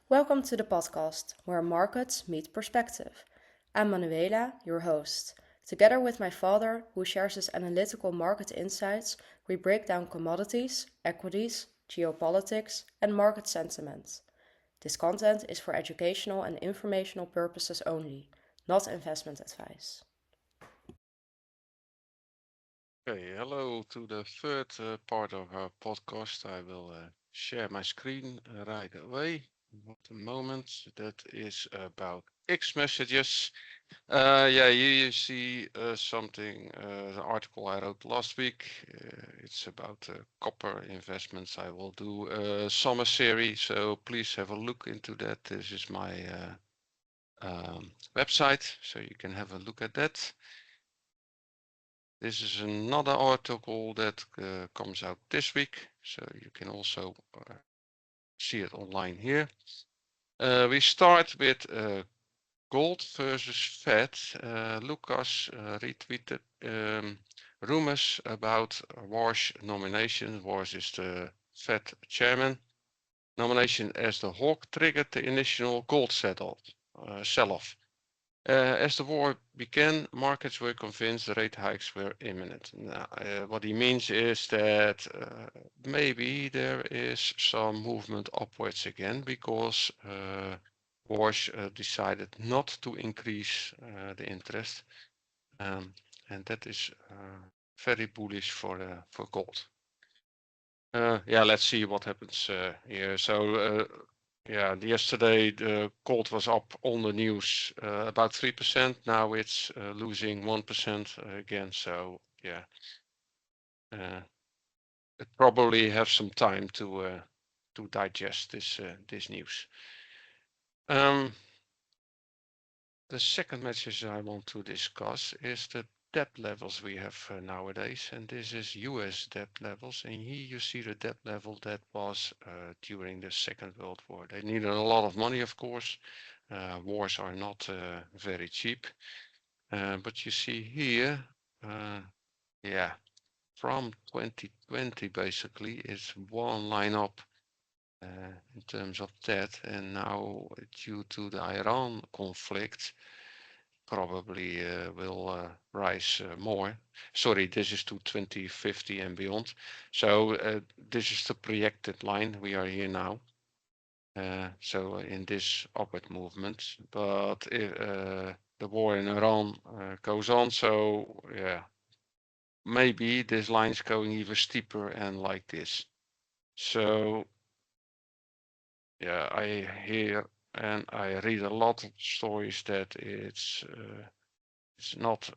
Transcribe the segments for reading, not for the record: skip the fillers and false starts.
Welcome to the podcast where markets meet perspective. I'm Manuela, your host. Together with my father, who shares his analytical market insights, we break down commodities, equities, geopolitics, and market sentiment. This content is for educational and informational purposes only, not investment advice. Okay, hello to the third part of our podcast. I will share my screen right away. What a moment. That is about Xmessages. Yeah, you see something, the article I wrote last week. It's about copper investments. I will do a summer series, so please have a look into that. This is my website, so you can have a look at that. This is another article that comes out this week, so you can also see it online here. We start with gold versus Fed. Lucas retweeted rumors about Warsh nomination. Warsh is the Fed chairman. Nomination as the hawk triggered the initial gold sell-off. As the war began, markets were convinced the rate hikes were imminent. Now, what he means is that maybe there is some movement upwards again because Warsh decided not to increase the interest, and that is very bullish for gold. Yeah, let's see what happens here. So yeah, yesterday the gold was up on the news about 3%. Now it's losing 1% again. So yeah, it probably have some time to digest this news. The second message I want to discuss is the debt levels we have nowadays, and this is US debt levels. And here you see the debt level that was during the Second World War. They needed a lot of money, of course. Wars are not very cheap, but you see here, yeah, from 2020 basically, it's one line up in terms of debt, and now due to the Iran conflict, probably will rise more. Sorry, this is to 2050 and beyond. So this is the projected line. We are here now. So in this upward movement, but if the war in Iran goes on, so yeah, maybe this line is going even steeper and like this. So yeah, I hear and I read a lot of stories that it's not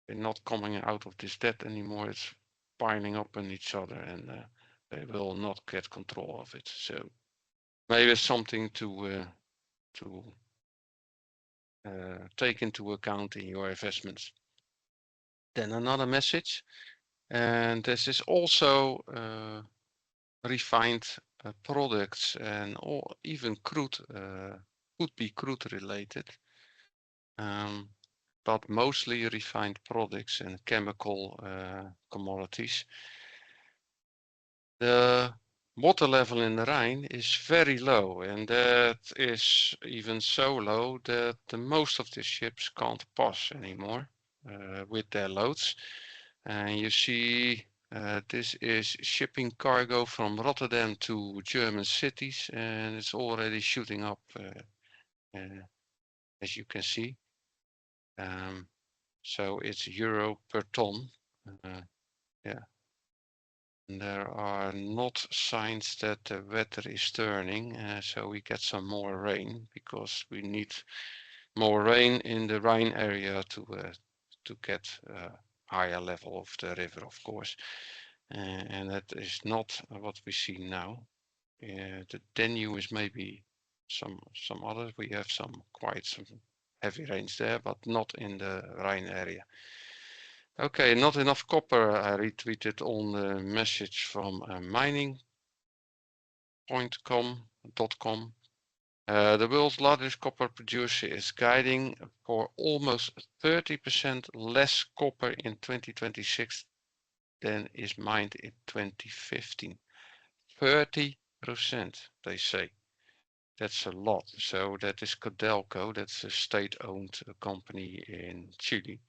they're not coming out of this debt anymore. It's piling up on each other, and they will not get control of it. So maybe it's something to take into account in your investments. Then another message, and this is also refined products and or even crude could be crude related. But mostly refined products and chemical commodities. The water level in the Rhine is very low, and that is even so low that the most of the ships can't pass anymore with their loads. And you see, this is shipping cargo from Rotterdam to German cities, and it's already shooting up, as you can see. So it's euro per ton. Yeah. And there are not signs that the weather is turning, so we get some more rain because we need more rain in the Rhine area to get a higher level of the river, of course. And that is not what we see now. The Danube is maybe some others. We have some heavy rains there, but not in the Rhine area. Okay, not enough copper. I retweeted on the message from mining.com. The world's largest copper producer is guiding for almost 30% less copper in 2026 than is mined in 2015. 30%, they say. That's a lot. So that is Codelco. That's a state-owned company in Chile.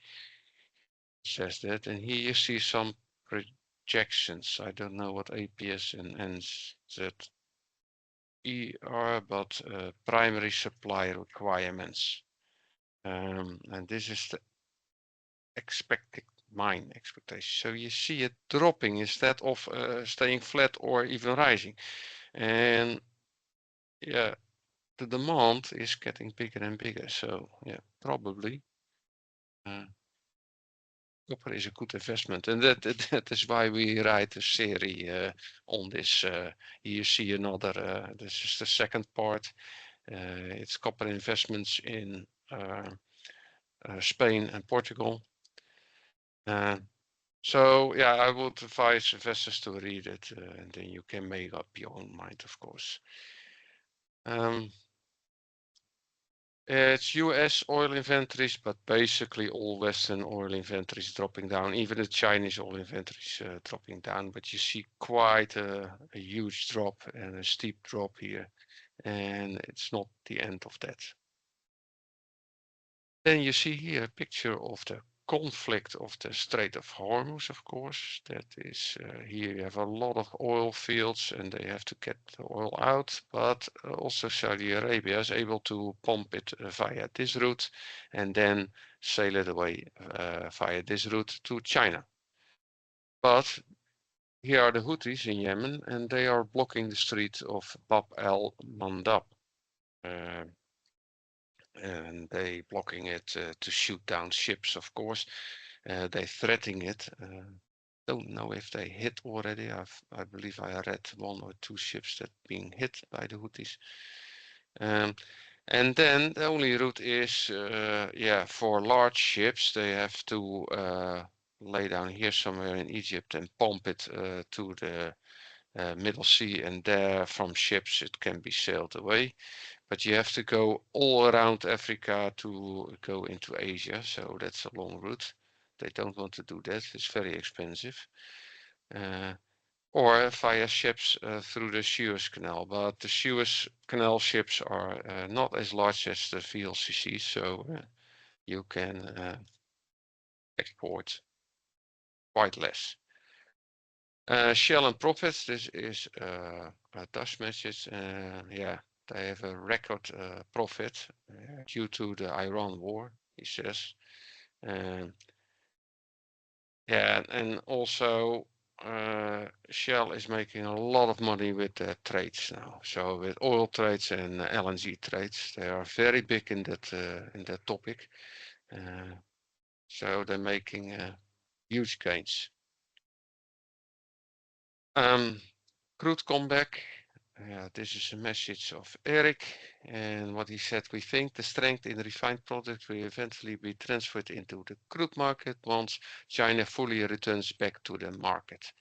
Says that, and here you see some projections. I don't know what APS and NZE are, but primary supply requirements. And this is the expected mine expectation. So you see it dropping instead of staying flat or even rising. And yeah, the demand is getting bigger and bigger. So yeah, probably copper is a good investment. And that is why we write a series on this. Here you see another, this is the second part. It's copper investments in Spain and Portugal. So yeah, I would advise investors to read it, and then you can make up your own mind, of course. It's US oil inventories, but basically all Western oil inventories dropping down, even the Chinese oil inventories dropping down. But you see quite a huge drop and a steep drop here, and it's not the end of that. Then you see here a picture of the conflict of the Strait of Hormuz, of course. That is, here you have a lot of oil fields and they have to get the oil out, but also Saudi Arabia is able to pump it via this route and then sail it away via this route to China. But here are the Houthis in Yemen and they are blocking the strait of Bab el-Mandab. And they blocking it to shoot down ships, of course. They threatening it. Don't know if they hit already. I believe I read 1 or 2 ships that being hit by the Houthis. And then the only route is, yeah, for large ships, they have to lay down here somewhere in Egypt and pump it to the Middle Sea, and there from ships it can be sailed away. But you have to go all around Africa to go into Asia, so that's a long route. They don't want to do that, it's very expensive. Or via ships through the Suez Canal, but the Suez Canal ships are not as large as the VLCC, so you can export quite less. Shell and profits, this is a Dutch message. Yeah, they have a record profit due to the Iran war, he says. Yeah, and also Shell is making a lot of money with trades now. So with oil trades and LNG trades, they are very big in that topic. So they're making huge gains. Crude comeback. This is a message of Eric, and what he said: we think the strength in refined products will eventually be transferred into the crude market once China fully returns back to the market.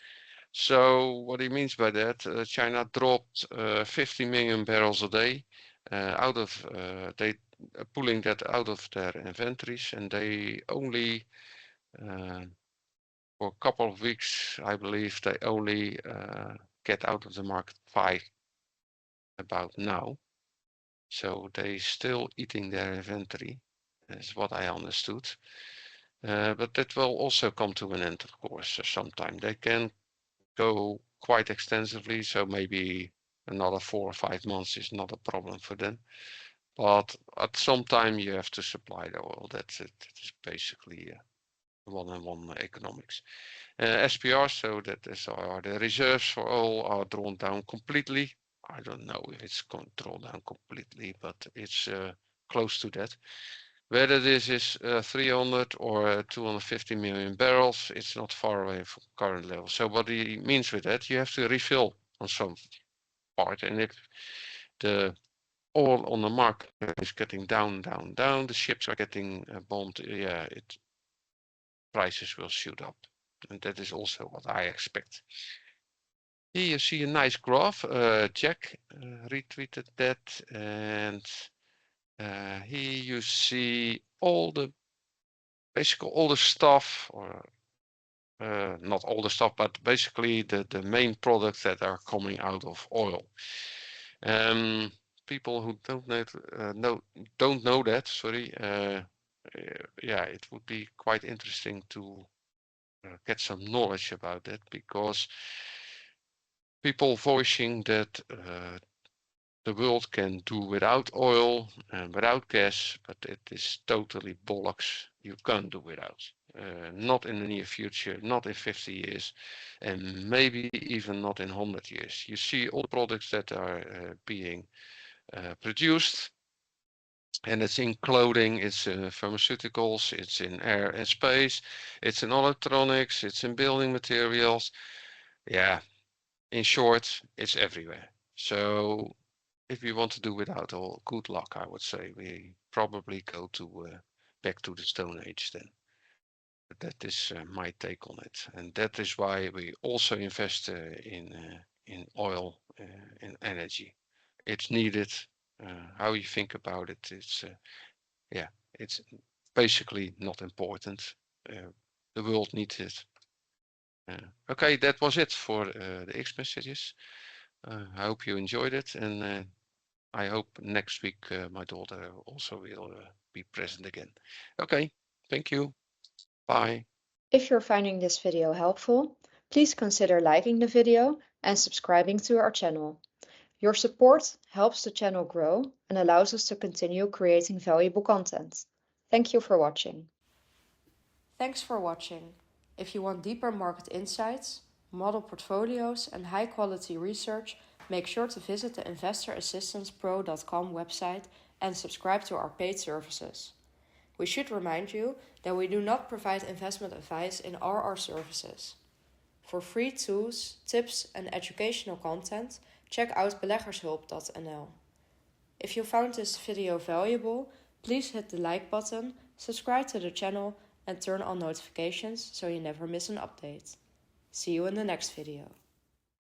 So what he means by that, China dropped 50 million barrels a day out of they pulling that out of their inventories, and they only for a couple of weeks, I believe, they only get out of the market 5 about now. So they still eating their inventory, is what I understood. But that will also come to an end, of course, sometime. They can go quite extensively, so maybe another 4 or 5 months is not a problem for them. But at some time you have to supply the oil. That's it. It is basically one-on-one economics. SPR, so that is the reserves for oil are drawn down completely. I don't know if it's going to draw down completely, but it's close to that. Whether this is 300 or 250 million barrels, it's not far away from current level. So what he means with that, you have to refill on some part. And if the oil on the market is getting down, the ships are getting bombed, yeah, prices will shoot up. And that is also what I expect. Here you see a nice graph. Jack retweeted that, and here you see basically all the stuff, or not all the stuff, but basically the main products that are coming out of oil. people who don't know that, sorry, yeah, it would be quite interesting to get some knowledge about that, because people voicing that the world can do without oil and without gas, but it is totally bollocks. You can't do without. Not in the near future, not in 50 years, and maybe even not in 100 years. You see all the products that are being produced, and it's in clothing, it's in pharmaceuticals, it's in air and space, it's in electronics, it's in building materials. Yeah, in short, it's everywhere. So if we want to do without all, good luck, I would say. We probably go to back to the Stone Age then. But that is my take on it, and that is why we also invest in oil, in energy. It's needed. How you think about it, it's yeah, it's basically not important. The world needs it. Okay, that was it for the Xmessages. I hope you enjoyed it, and I hope next week my daughter also will be present again. Okay, thank you. Bye. If you're finding this video helpful, please consider liking the video and subscribing to our channel. Your support helps the channel grow and allows us to continue creating valuable content. Thank you for watching. Thanks for watching. If you want deeper market insights, model portfolios, and high-quality research, make sure to visit the InvestorAssistancePro.com website and subscribe to our paid services. We should remind you that we do not provide investment advice in all our services. For free tools, tips, and educational content, check out beleggershulp.nl. If you found this video valuable, please hit the like button, subscribe to the channel, and turn on notifications so you never miss an update. See you in the next video.